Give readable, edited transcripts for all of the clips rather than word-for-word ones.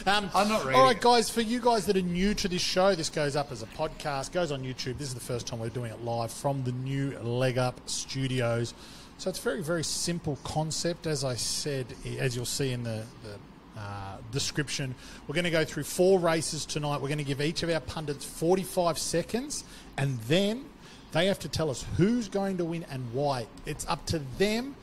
I'm not ready. All right, guys, for you guys that are new to this show, this goes up as a podcast, goes on YouTube. This is the first time we're doing it live from the new Leg Up Studios. So it's a very, very simple concept. As I said, as you'll see in the description, we're going to go through 4 races tonight. We're going to give each of our pundits 45 seconds, and then they have to tell us who's going to win and why. It's up to them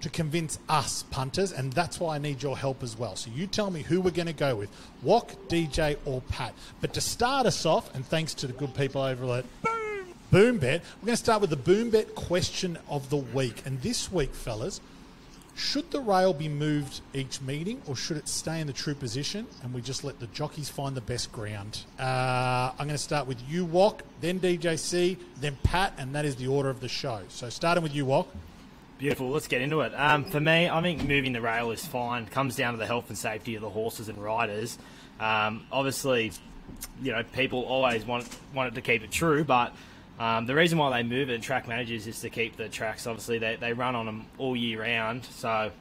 to convince us punters, and that's why I need your help as well. So you tell me who we're going to go with, Wok, DJ or Pat. But to start us off, and thanks to the good people over at Boom Bet, we're going to start with the Boom Bet question of the week. And this week, fellas, should the rail be moved each meeting, or should it stay in the true position and we just let the jockeys find the best ground? I'm going to start with you, Wok, then DJC, then Pat, and that is the order of the show. So starting with you, Wok. Beautiful. Let's get into it. For me, I think moving the rail is fine. It comes down to the health and safety of the horses and riders. Obviously, you know, people always want it to keep it true, but the reason why they move it, track managers, is to keep the tracks. Obviously, they run on them all year round, so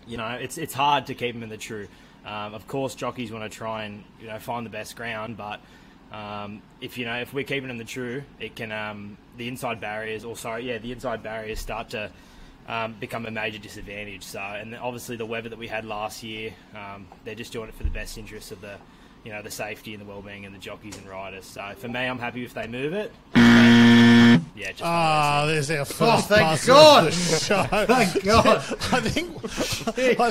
you know it's hard to keep them in the true. Of course, jockeys want to try and find the best ground, but if we're keeping them in the true, it can the inside barriers start to become a major disadvantage. So, and obviously the weather that we had last year, they're just doing it for the best interests of the the safety and the well-being of the jockeys and riders. So for me, I'm happy if they move it. Yeah, just there's our first thank God. Of the show. Thank God. I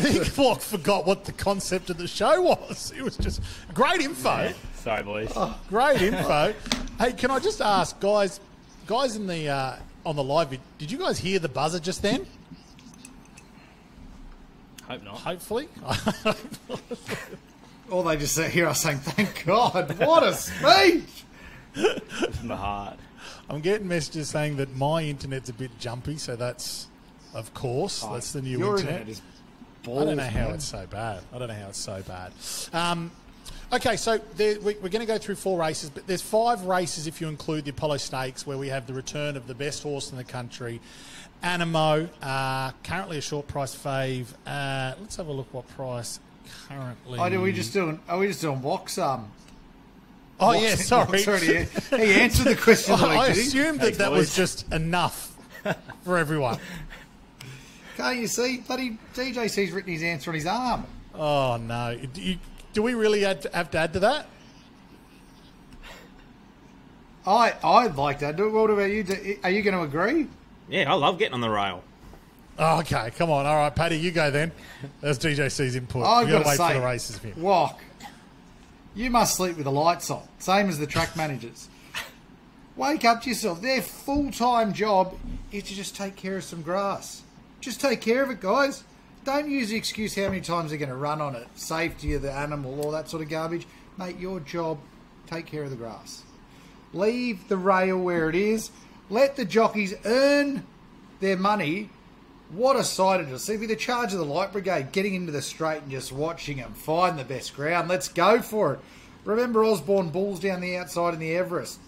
think Wok forgot what the concept of the show was. It was just great info. Yeah. Sorry, boys. Great info. Hey, can I just ask, guys in the on the live vid, did you guys hear the buzzer just then? Hope not. Hopefully. All they just hear us saying, thank God, what a speech! From the heart. I'm getting messages saying that my internet's a bit jumpy, so that's, of course, that's the new your internet. is balls, I don't know how man. it's so bad. Okay, so we're going to go through 4 races, but there's 5 races if you include the Apollo Stakes, where we have the return of the best horse in the country, Animo, currently a short price fave. Let's have a look what price currently. Are we just doing Wok's Oh, yeah, sorry. He answered the question. I assumed that was just enough for everyone. Can't you see? Bloody DJC's written his answer on his arm. Oh, no. Do we really have to add to that? I'd like to do it. What about you? Are you going to agree? Yeah, I love getting on the rail. Oh, okay, come on. All right, Paddy, you go then. That's DJC's input. I've We've got got to to wait say, for the races here. Wok, you must sleep with the lights on, same as the track managers. Wake up to yourself. Their full-time job is to just take care of some grass. Just take care of it, guys. Don't use the excuse how many times they're going to run on it, safety of the animal, all that sort of garbage. Mate, your job, take care of the grass. Leave the rail where it is. Let the jockeys earn their money. What a sight it is. See, with the charge of the Light Brigade, getting into the straight and just watching them find the best ground. Let's go for it. Remember Osborne Bulls down the outside in the Everest.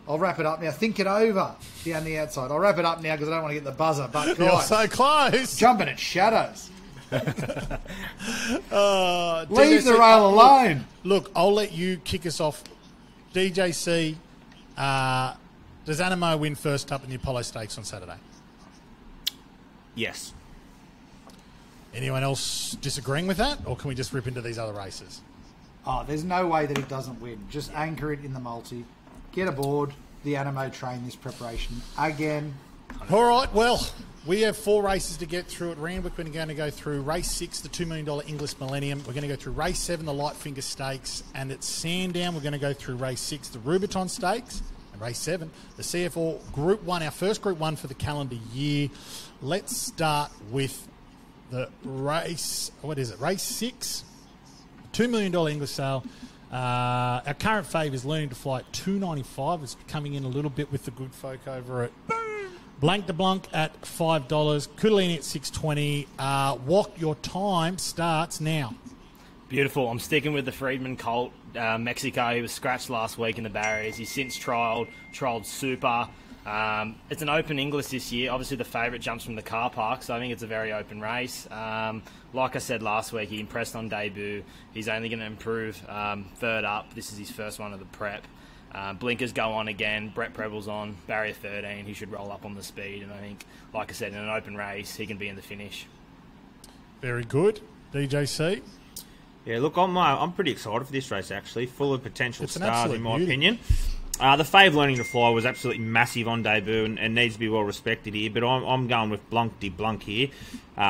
I'll wrap it up now. Think it over down the outside. I'll wrap it up now because I don't want to get the buzzer. But You're guys, so close. jumping at shadows. Leave DJC, the rail alone. Look, I'll let you kick us off. DJC, does Animo win first up in the Apollo Stakes on Saturday? Yes. Anyone else disagreeing with that, or can we just rip into these other races? Oh, there's no way that it doesn't win. Just anchor it in the multi. Get aboard the Animo train this preparation again. All right, well, we have 4 races to get through at RANDWICK. We're going to go through race 6, the $2 million Inglis Millennium. We're going to go through race 7, the Lightfinger Stakes. And at Sandown, we're going to go through race 6, the Rubiton Stakes. And race 7, the CF Orr Group 1, our first Group 1 for the calendar year. Let's start with the race, race 6, $2 million English sale. Our current fave is learning to fly at $2.95. It's coming in a little bit with the good folk over at Blanc de Blanc at $5. Kundalini at $6.20. Wok, your time starts now. Beautiful. I'm sticking with the Friedman colt, Mexico. He was scratched last week in the barriers. He's since trialled super. It's an open Inglis this year. Obviously, the favourite jumps from the car park, so I think it's a very open race. Like I said last week, he impressed on debut. He's only going to improve third up. This is his first one of the prep. Blinkers go on again. Brett Preble's on. Barrier 13. He should roll up on the speed. And I think, like I said, in an open race, he can be in the finish. Very good. DJC? Yeah, look, I'm pretty excited for this race, actually. Full of potential It's an stars, absolute in my beauty. opinion. The Fave learning to fly was absolutely massive on debut and needs to be well respected here, but I'm going with Blanc de Blanc here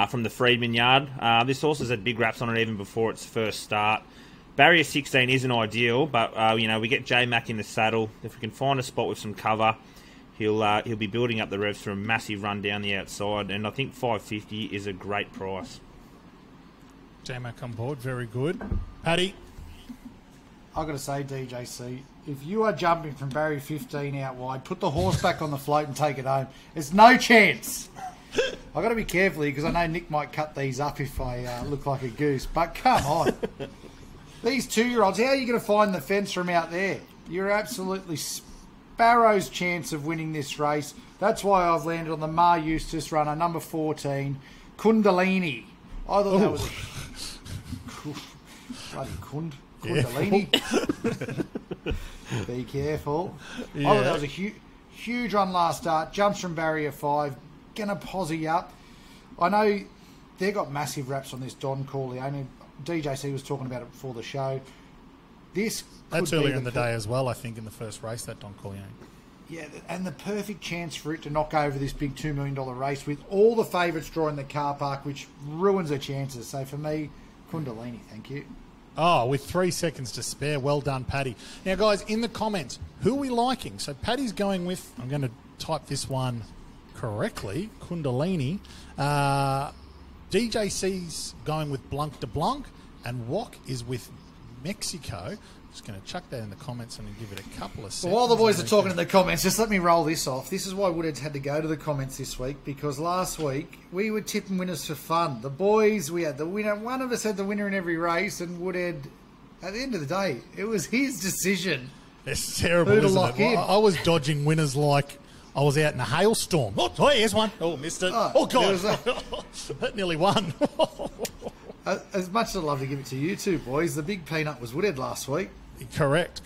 from the Freedman yard. This horse has had big raps on it even before its first start. Barrier 16 isn't ideal, but we get J-Mac in the saddle. If we can find a spot with some cover, he'll be building up the revs for a massive run down the outside, and I think $5.50 is a great price. J-Mac on board. Very good. Paddy? I've got to say, DJC, if you are jumping from barrier 15 out wide, put the horse back on the float and take it home. There's no chance. I've got to be careful here because I know Nick might cut these up if I look like a goose. But come on. These 2-year-olds, how are you going to find the fence from out there? You're absolutely sparrow's chance of winning this race. That's why I've landed on the Mar Eustace runner, number 14, Kundalini. I thought that was a... Bloody Kundalini. Be careful. Yeah. I thought that was a huge run last start. Jumps from barrier 5. Gonna posse up. I know they've got massive raps on this Don Corleone. DJC was talking about it before the show. That's earlier in the day as well, I think, in the first race, that Don Corleone. Yeah, and the perfect chance for it to knock over this big $2 million race with all the favourites drawing the car park, which ruins their chances. So for me, Kundalini, thank you. Oh, with 3 seconds to spare. Well done, Paddy. Now, guys, in the comments, who are we liking? So Paddy's going with, I'm going to type this one correctly, Kundalini. DJC's going with Blanc de Blanc, and Wok is with Mexico. Just going to chuck that in the comments and give it a couple of seconds. Well, while the boys are talking in the comments, just let me roll this off. This is why Woodhead's had to go to the comments this week, because last week we were tipping winners for fun. The boys, we had the winner. One of us had the winner in every race, and Woodhead, at the end of the day, it was his decision. It's terrible, Who to isn't lock it? in. I was dodging winners like I was out in a hailstorm. Oh, here's one. Oh, missed it. Oh, Oh, God. there was That nearly won. As much as I'd love to give it to you two boys, the big peanut was Woodhead last week. Correct.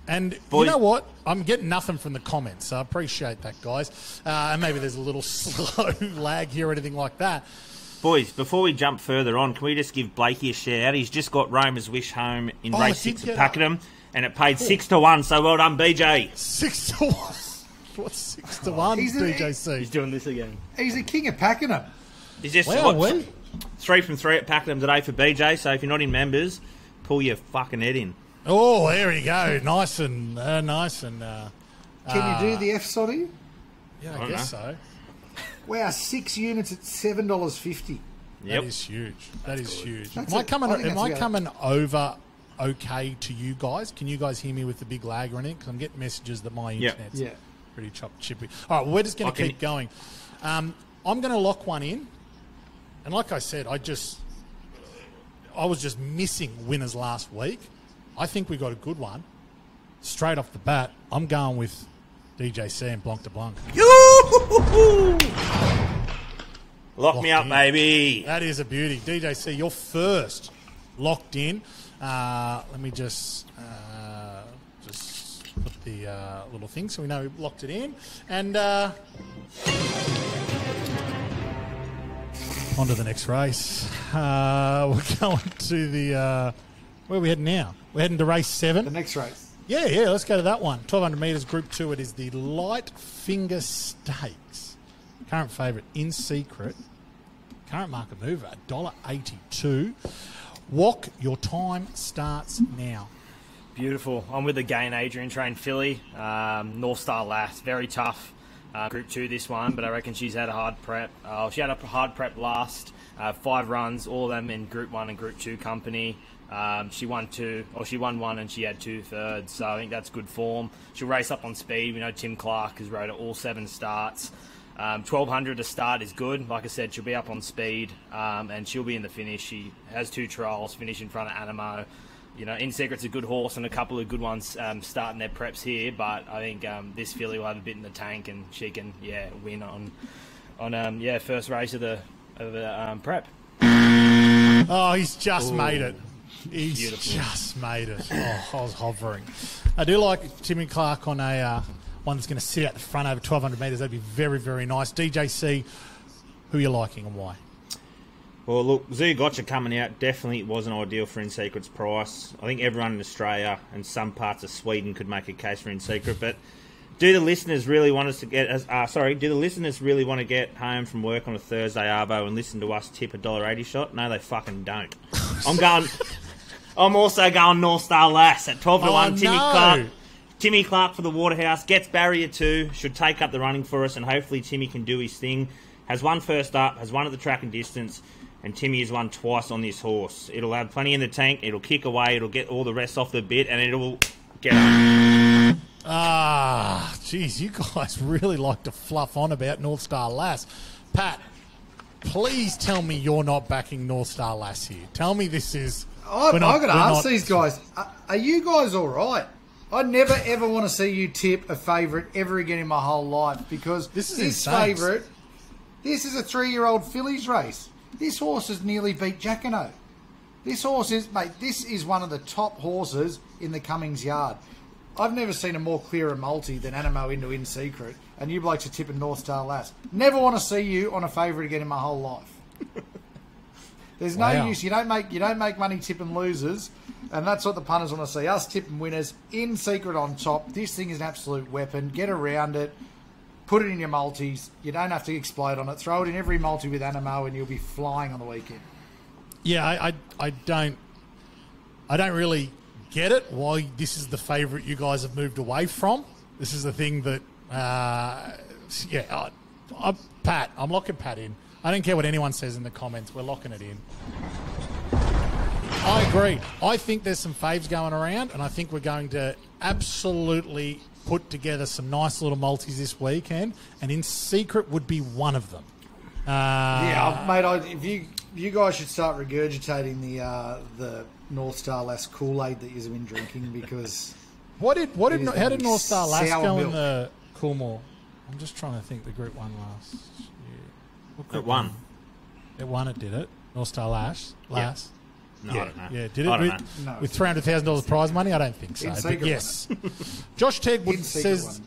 And Boys. you know what? I'm getting nothing from the comments, so I appreciate that, guys. And maybe there's a little slow lag here or anything like that. Boys, before we jump further on, can we just give Blakey a shout out? He's just got Romer's Wish home in race 6 at Pakenham, and it paid 6-1, so well done, BJ. 6-1. What's 6-1, He's a- DJC? He's doing this again. He's the king of Pakenham. He's just Wow, what, we? 3 from 3 at Pakenham today for BJ, so if you're not in members, pull your fucking head in. Oh, there we go. Nice and... Can you do the F-Soddy? Yeah, I guess so. Wow, 6 units at $7.50. Yep. That is huge. That is huge. That's Am I it. coming? I think Am that's I about coming over okay to you guys? Can you guys hear me with the big lag or anything? Because I'm getting messages that my Yep. internet's Yeah. pretty chippy. All right, we're just going to Okay. keep going. I'm going to lock one in, and like I said, I was just missing winners last week. I think we got a good one. Straight off the bat, I'm going with DJC and Blanc de Blanc. Lock me up, in. baby. That is a beauty. DJC, you're first. Locked in. Let me just put the little thing so we know we've locked it in. And on to the next race. We're going to the... where are we heading now? We're heading to race 7. The next race. Yeah, let's go to that one. 1,200 metres, Group 2. It is the Light Finger Stakes. Current favourite, In Secret. Current market mover, $1.82. Wok, your time starts now. Beautiful. I'm with the Gain Adrian trained filly. North Star Lass. Very tough. Group 2 this one, but I reckon she's had a hard prep. She had a hard prep last. 5 runs, all of them in Group 1 and Group 2 company. She won 1 and she had 2 thirds, so I think that's good form. She'll race up on speed. We know Tim Clark has rode at all 7 starts. 1,200 to start is good. Like I said, she'll be up on speed, and she'll be in the finish. She has 2 trials, finish in front of Animo. In Secret's a good horse and a couple of good ones starting their preps here, but I think this filly will have a bit in the tank and she can, win on first race of the prep. Oh, he's just made it. He's Beautiful. just made it. Oh, I was hovering. I do like Timmy Clark on a one that's going to sit at the front over 1,200 metres. That'd be very, very nice. DJC, who are you liking and why? Well, look, Zoo Gotcha coming out definitely wasn't ideal for In Secret's price. I think everyone in Australia and some parts of Sweden could make a case for In Secret, but do the listeners really want to get home from work on a Thursday arvo and listen to us tip $1.80 shot? No, they fucking don't. I'm also going North Star Lass at 12 to 1. Timmy Clark for the Waterhouse gets barrier 2, should take up the running for us, and hopefully Timmy can do his thing. Has won first up, has won at the track and distance, and Timmy has won twice on this horse. It'll have plenty in the tank, it'll kick away, it'll get all the rest off the bit, and it'll get on. Geez, you guys really like to fluff on about North Star Lass. Pat, please tell me you're not backing North Star Lass here. Tell me this is... I've got to ask these guys, are you guys all right? I never, ever want to see you tip a favourite ever again in my whole life, because this favourite, this is a 3-year-old fillies race. This horse has nearly beat Jacquino. This is one of the top horses in the Cummings yard. I've never seen a more clearer multi than Animo into In Secret, and you blokes are tipping North Star Lass. Never want to see you on a favourite again in my whole life. There's no use. You don't make money tipping losers, and that's what the punters want to see. Us tipping winners. In Secret on top. This thing is an absolute weapon. Get around it. Put it in your multis. You don't have to explode on it. Throw it in every multi with Animo, and you'll be flying on the weekend. Yeah, I don't really get it why this is the favourite you guys have moved away from. This is the thing that Pat, I'm locking Pat in. I don't care what anyone says in the comments. We're locking it in. I agree. I think there's some faves going around, and I think we're going to absolutely put together some nice little multis this weekend, and In Secret would be one of them. Mate, if you guys should start regurgitating the North Star Lass Kool-Aid that you've been drinking, because how did North Star Lass go milk in the Coolmore? I'm just trying to think. The Group 1 last year. It won. It did it. North Star Lass. Yeah. No, I don't know. Yeah, did it with $300,000 prize money? I don't think so. But yes. Josh Tegwood says...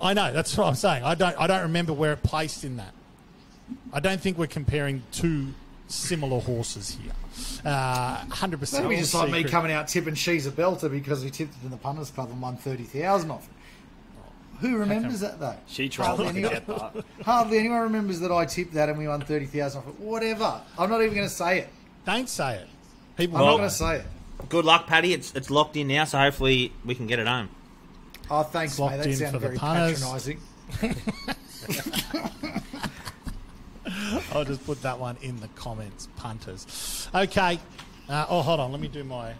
I know, that's what I'm saying. I don't remember where it placed in that. I don't think we're comparing two similar horses here. 100%. Maybe just like me coming out tipping She's a Belter because we tipped it in the Punters Club and won $30,000 off it. Who remembers that though? She tried to forget that. Hardly anyone remembers that I tipped that and we won $30,000 off it. Whatever. I'm not even going to say it. Don't say it. I'm not going to say it. Good luck, Paddy. It's locked in now, so hopefully we can get it home. Oh, thanks, mate. That sounded very patronising. I'll just put that one in the comments, punters. Okay. Hold on. Let me do my...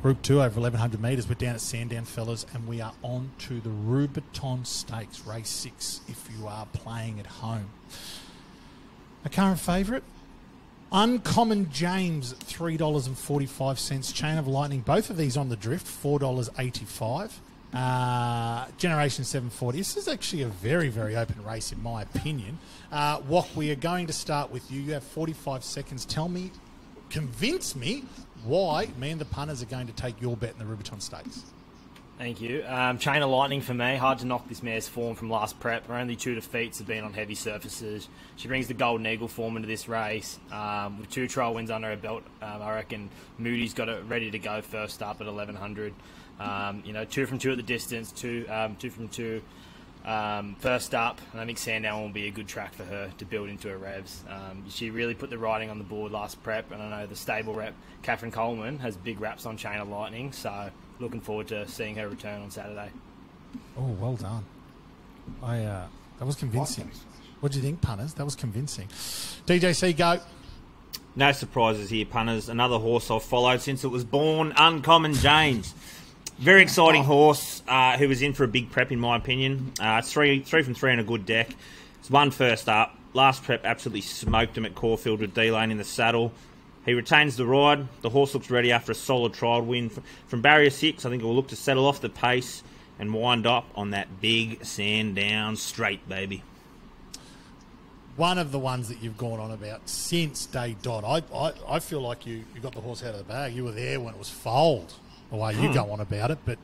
Group 2 over 1,100 metres. We're down at Sandown, fellas, and we are on to the Rubiton Stakes, race 6, if you are playing at home. A current favourite? Uncommon James, $3.45. Chain of Lightning, both of these on the drift, $4.85. Generation 740. This is actually a very, very open race, in my opinion. Wok, we are going to start with you. You have 45 seconds. Tell me, convince me why me and the punters are going to take your bet in the Rubiton Stakes. Thank you. Chain of Lightning for me. Hard to knock this mare's form from last prep. Her only 2 defeats have been on heavy surfaces. She brings the Golden Eagle form into this race. With 2 trial wins under her belt, I reckon Moody's got it ready to go first up at 1,100. 2 from 2 at the distance, 2 from 2 first up, and I think Sandown will be a good track for her to build into her revs. She really put the riding on the board last prep, and I know the stable rep, Catherine Coleman, has big raps on Chain of Lightning, so looking forward to seeing her return on Saturday. Oh, well done. That was convincing. What do you think, punters? That was convincing. DJC, go. No surprises here, punters. Another horse I've followed since it was born, Uncommon James. Very exciting horse who was in for a big prep, in my opinion. It's three from three on a good deck. It's won first up. Last prep absolutely smoked him at Caulfield with D-Lane in the saddle. He retains the ride. The horse looks ready after a solid trial win. From barrier 6, I think it will look to settle off the pace and wind up on that big Sandown straight, baby. One of the ones that you've gone on about since day dot. I feel like you got the horse out of the bag. You were there when it was foaled, the way you go on about it, but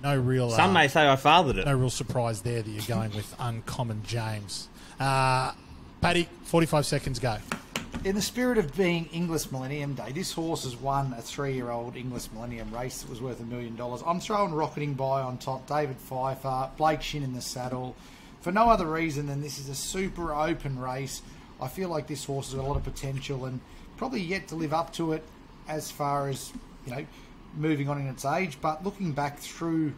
no real... Some may say I fathered it. No real surprise there that you're going with Uncommon James. Paddy, 45 seconds, go. In the spirit of being Inglis Millennium Day, this horse has won a 3-year-old Inglis Millennium race that was worth $1 million. I'm throwing Rocketing By on top, David Pfeiffer, Blake Shin in the saddle. For no other reason than this is a super open race. I feel like this horse has got a lot of potential and probably yet to live up to it as far as, moving on in its age. But looking back through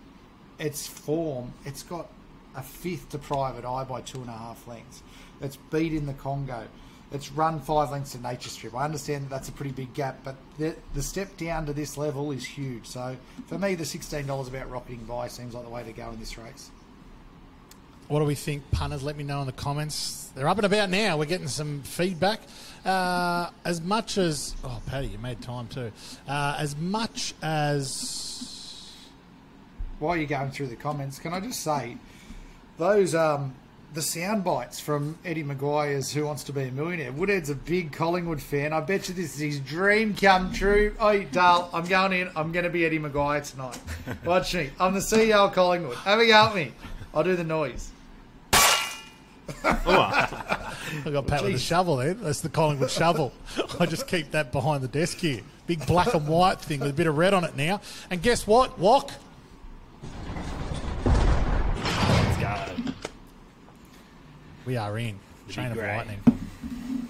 its form, it's got a 5th to Private Eye by 2.5 lengths. It's beat in the Congo. It's run 5 lengths to Nature Strip. I understand that that's a pretty big gap, but the step down to this level is huge. So for me, the $16 about Rocketing By seems like the way to go in this race. What do we think, punters? Let me know in the comments. They're up and about now. We're getting some feedback. As much as... Oh, Paddy, you made time too. As much as... While you're going through the comments, can I just say, those... the sound bites from Eddie Maguire's Who Wants to Be a Millionaire. Woodhead's a big Collingwood fan. I bet you this is his dream come true. Oh, Dale, I'm going in. I'm going to be Eddie Maguire tonight. Watch me. I'm the CEO of Collingwood. Have a go at me. I'll do the noise. I got Pat with the shovel there. That's the Collingwood shovel. I just keep that behind the desk here. Big black and white thing with a bit of red on it now. And guess what? Walk. Let's go. We are in. Chain of lightning.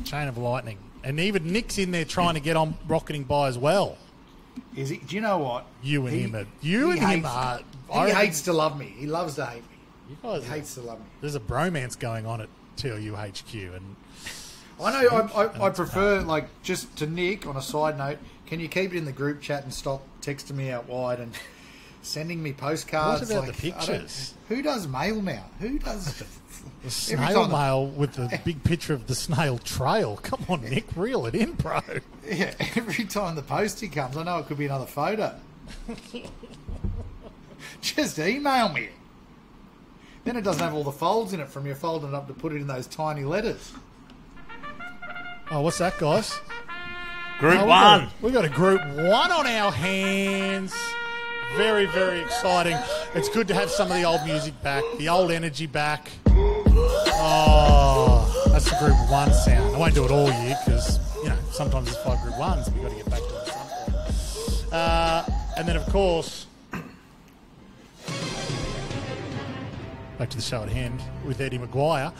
Chain of lightning. And even Nick's in there trying to get on Rocketing By as well. Is he? Do you know what? You and him are... He hates to love me. He loves to hate me. You guys He hates to love me. There's a bromance going on at TLUHQ. And I know. I prefer, just to Nick, on a side note, can you keep it in the group chat and stop texting me out wide and sending me postcards? What about the pictures? Who does mail now? Who does... The snail mail with the big picture of the snail trail. Come on, Nick, reel it in, bro. Yeah, every time the postie comes, I know it could be another photo. Just email me. Then it doesn't have all the folds in it from you folding it up to put it in those tiny letters. Oh, what's that, guys? Group 1. We got a Group 1 on our hands. Very, very exciting. It's good to have some of the old music back, the old energy back. Oh, that's the Group 1 sound. I won't do it all year because, sometimes it's 5 Group 1s and we've got to get back to it at some point. And then, of course, back to the show at hand with Eddie Maguire.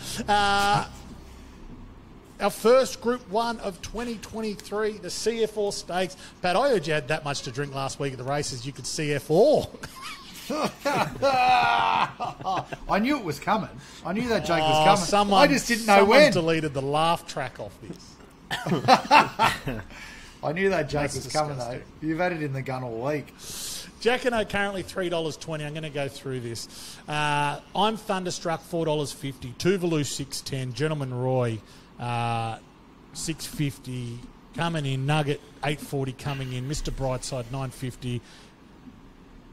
Our first Group 1 of 2023, the CF4 Stakes. Pat, I heard you had that much to drink last week at the races. You could CF4. I knew it was coming. I knew that joke was coming. I just didn't know when. Someone's deleted the laugh track off this. I knew that joke was coming, though. You've had it in the gun all week. Jack and O currently $3.20. I'm going to go through this. I'm Thunderstruck, $4.50. Tuvalu, $6.10. Gentleman Roy, $6.50. Coming in. Nugget, $8.40 coming in. Mr. Brightside, $9.50.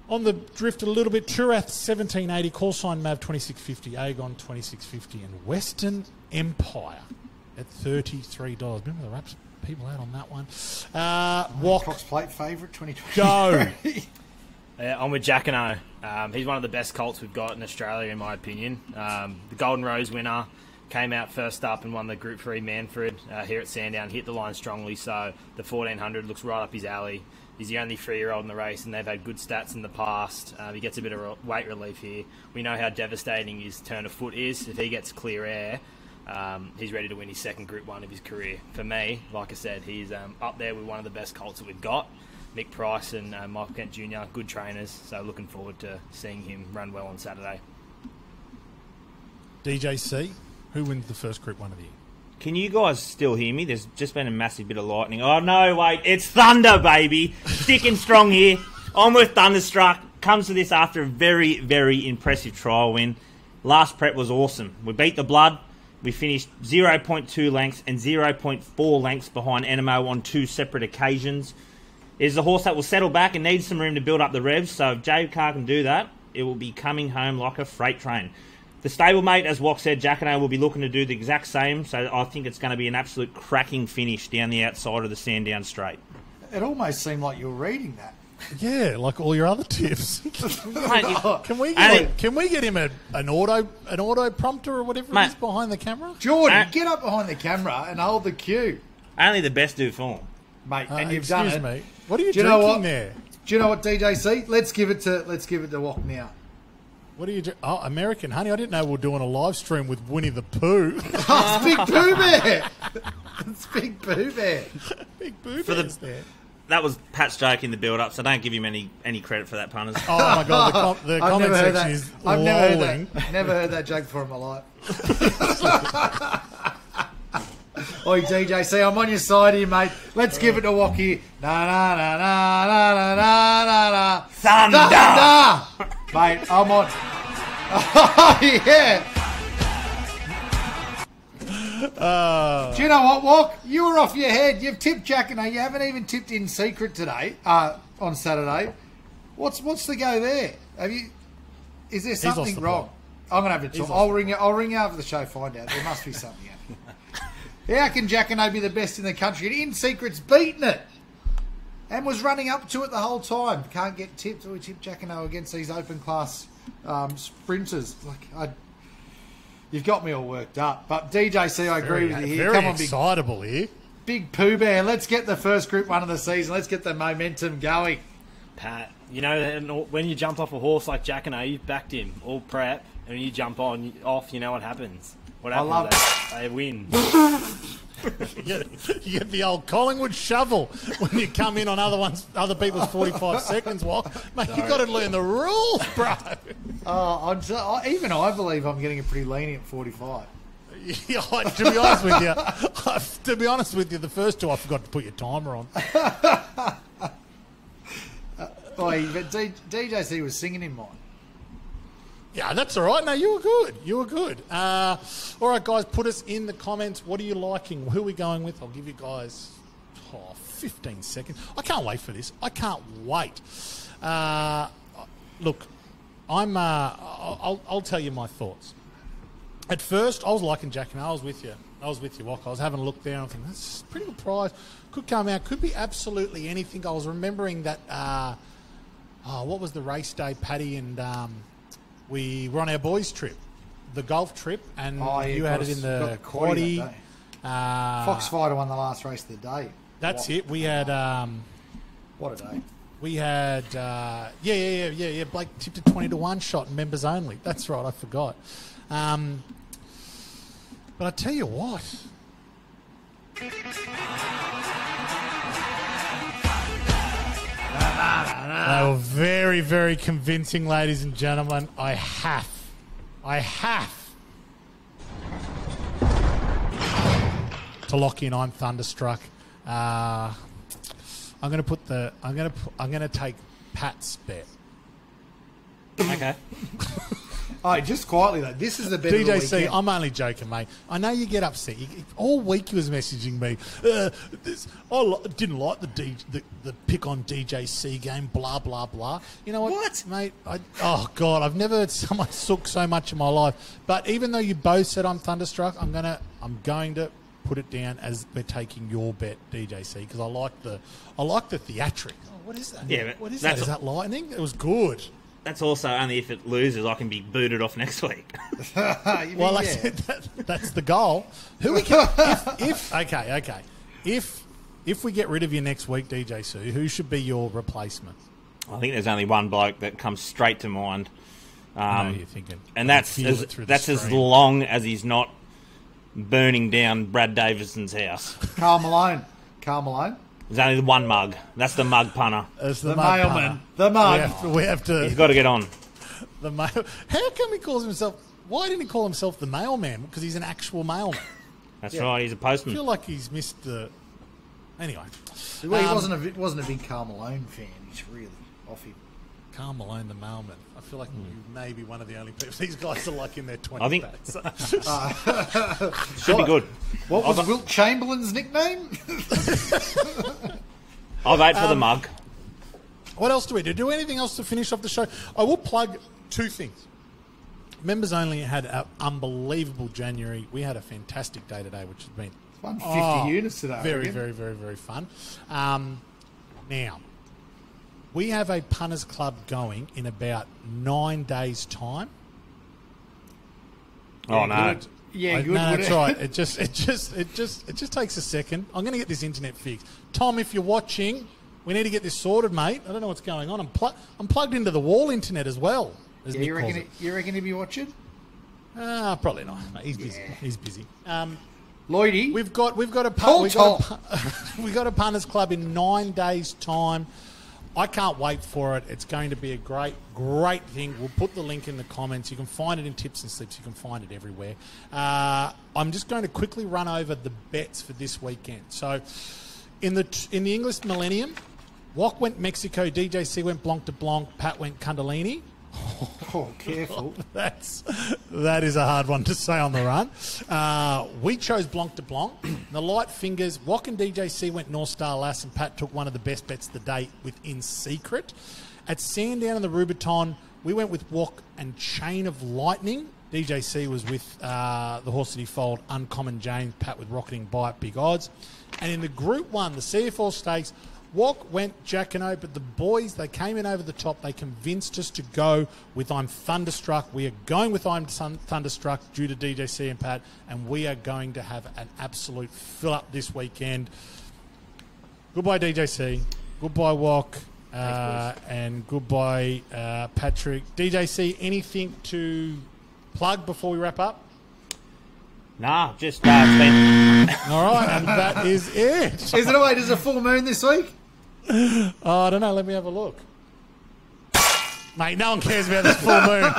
On the drift a little bit, Turath, $17.80. Call sign Mav, $26.50. Aegon, $26.50. And Western Empire at $33. Remember the raps people out on that one. Cox Plate favourite, 2020. Go. Yeah, I'm with Jack and O. He's one of the best colts we've got in Australia, in my opinion. The Golden Rose winner came out first up and won the Group 3 Manfred here at Sandown. Hit the line strongly, so the 1400 looks right up his alley. He's the only 3-year-old in the race, and they've had good stats in the past. He gets a bit of weight relief here. We know how devastating his turn of foot is. If he gets clear air, he's ready to win his second Group 1 of his career. For me, like I said, he's up there with one of the best colts that we've got. Mick Price and Michael Kent Jr., good trainers, so looking forward to seeing him run well on Saturday. DJC, who wins the first Group 1 of the year? Can you guys still hear me? There's just been a massive bit of lightning. Oh, no, wait. It's thunder, baby. Sticking strong here. I'm with Thunderstruck. comes to this after a very, very impressive trial win. Last prep was awesome. We beat the blood. We finished 0.2 lengths and 0.4 lengths behind NMO on 2 separate occasions. It is a horse that will settle back and needs some room to build up the revs, so if Jade Carr can do that, it will be coming home like a freight train. The stablemate, as Wok said, Jack and I will be looking to do the exact same, so I think it's going to be an absolute cracking finish down the outside of the Sandown Straight. It almost seemed like you were reading that. Yeah, like all your other tips. Mate, Can we get him an auto prompter or whatever it is behind the camera? Jordan, get up behind the camera and hold the cue. Only the best do form. Mate, and you've done it. Me. What are you drinking there? Do you know what, DJC? Let's give it to Wok now. What are you doing? Oh, American Honey. I didn't know we were doing a live stream with Winnie the Pooh. Oh, it's Big Pooh Bear. It's Big Pooh Bear. Big Pooh Bear's there. That was Pat's joke in the build-up, so don't give him any credit for that, punters. Oh, my God. The comment section is I've rolling. never heard that joke before in my life. Oi, DJC, I'm on your side here, mate. Let's give it to Wocky. Na na na na na na na na. Thunder! Mate, I'm on. Oh, yeah. Do you know what, Wok? You were off your head. You've tipped Jack and you haven't even tipped In Secret today, on Saturday. What's the go there? Is there something wrong? I'm gonna have to talk. I'll ring you after the show. Find out. There must be something happening. How can Jack and be the best in the country? And In Secret's beaten it and was running up to it the whole time. Can't get tipped. We tipped Jack and against these open class sprinters. You've got me all worked up. But DJC, I agree with you here. Very excitable here. Big Pooh Bear. Let's get the first Group 1 of the season. Let's get the momentum going. Pat, you know, when you jump off a horse like Jack and you've backed him all prep, and when you jump off, you know what happens. What happens? I love it. They win. You get the old Collingwood shovel when you come in on other people's 45 seconds. Mate, you've got to learn the rules, bro. Even I believe I'm getting a pretty lenient 45. Yeah, to be honest with you, the first two I forgot to put your timer on. But DJC was singing in mine. Yeah, that's all right. No, you were good. All right, guys, put us in the comments. What are you liking? Who are we going with? I'll give you guys 15 seconds. I can't wait for this. I can't wait. Look, I'll tell you my thoughts. At first, I was liking Jack and I was with you. Wok. I was having a look there and I'm thinking, that's a pretty good prize. Could come out. Could be absolutely anything. I was remembering that, what was the race day, Paddy, and we were on our boys' trip, the golf trip, and you had it in the quaddie. Foxfighter won the last race of the day. That's it. We had... what a day. We had... yeah. Blake tipped a 20-1 shot, members only. That's right, I forgot. But I tell you what... They were very, very convincing, ladies and gentlemen. I have to lock in. I'm thunderstruck. I'm going to take Pat's bet. Okay. Oh, just quietly though, this is the bet of the DJC, weekend. I'm only joking, mate. I know you get upset. All week he was messaging me. I didn't like the pick on DJC game. Blah blah blah. You know what, mate? Oh God, I've never heard someone sook so much in my life. But even though you both said I'm thunderstruck, I'm going to put it down as we're taking your bet, DJC, because I like the theatric. Oh, what is that? Yeah, what is that? Is that lightning? It was good. That's also only if it loses, I can be booted off next week. Well, I said that's the goal. Who we can, okay. If we get rid of you next week, DJ Sue, who should be your replacement? I think there's only one bloke that comes straight to mind. I know you're thinking, and that's as long as he's not burning down Brad Davison's house. Carl Malone. There's only the one mug. That's the mug punter. It's the mailman. Punter. The mug. We have to. He's got to get on. The mail. How come he calls himself? Why didn't he call himself the mailman? Because he's an actual mailman. That's right. He's a postman. I feel like he's missed the. Anyway, Well, he wasn't a big Carl Malone fan. He's really off him. Carl Malone, the mailman. I feel like you may be one of the only people. These guys are like in their 20s. I think- packs. Should be good. What was Wilt Chamberlain's nickname? I'll vote for the mug. What else do we do? Do anything else to finish off the show? I will plug 2 things. Members only had an unbelievable January. We had a fantastic day today, which has been 150 units today. very, very, very, very fun. Now, we have a punters club going in about 9 days' time. Oh, no. Yeah, good. No, would that's it? right. It just takes a second. I'm going to get this internet fixed. Tom, if you're watching, we need to get this sorted, mate. I don't know what's going on. I'm plugged into the wall internet as well. As Yeah, Nick you calls reckon? it. You reckon he'll be watching? Probably not. No, he's busy. Yeah. He's busy. Lloydie, We've got a we got a punters club in 9 days' time. I can't wait for it. It's going to be a great thing. We'll put the link in the comments. You can find it in Tips and Slips. You can find it everywhere. I'm just going to quickly run over the bets for this weekend. So, in the Inglis Millennium, Wok went Mexico, DJC went Blanc de Blanc, Pat went Kundalini. oh, careful. That is a hard one to say on the run. We chose Blanc de Blanc. The light fingers, Wok and DJC went North Star Lass, and Pat took one of the best bets of the day with In Secret. At Sandown and the Rubiton, we went with Wok and Chain of Lightning. DJC was with the Horse City Fold, Uncommon James, Pat with Rocketing Bite, big odds. And in the Group 1, the CF4 Stakes, Wok went Jack and O, but the boys, they came in over the top. They convinced us to go with I'm Thunderstruck. We are going with I'm Thunderstruck due to DJC and Pat, and we are going to have an absolute fill-up this weekend. Goodbye, DJC. Goodbye, Wok. And goodbye, Patrick. DJC, anything to plug before we wrap up? Nah, just it's been... All right, and that is it. Is it away? Is it a full moon this week? Oh, I don't know. Let me have a look. Mate, no one cares about this full moon.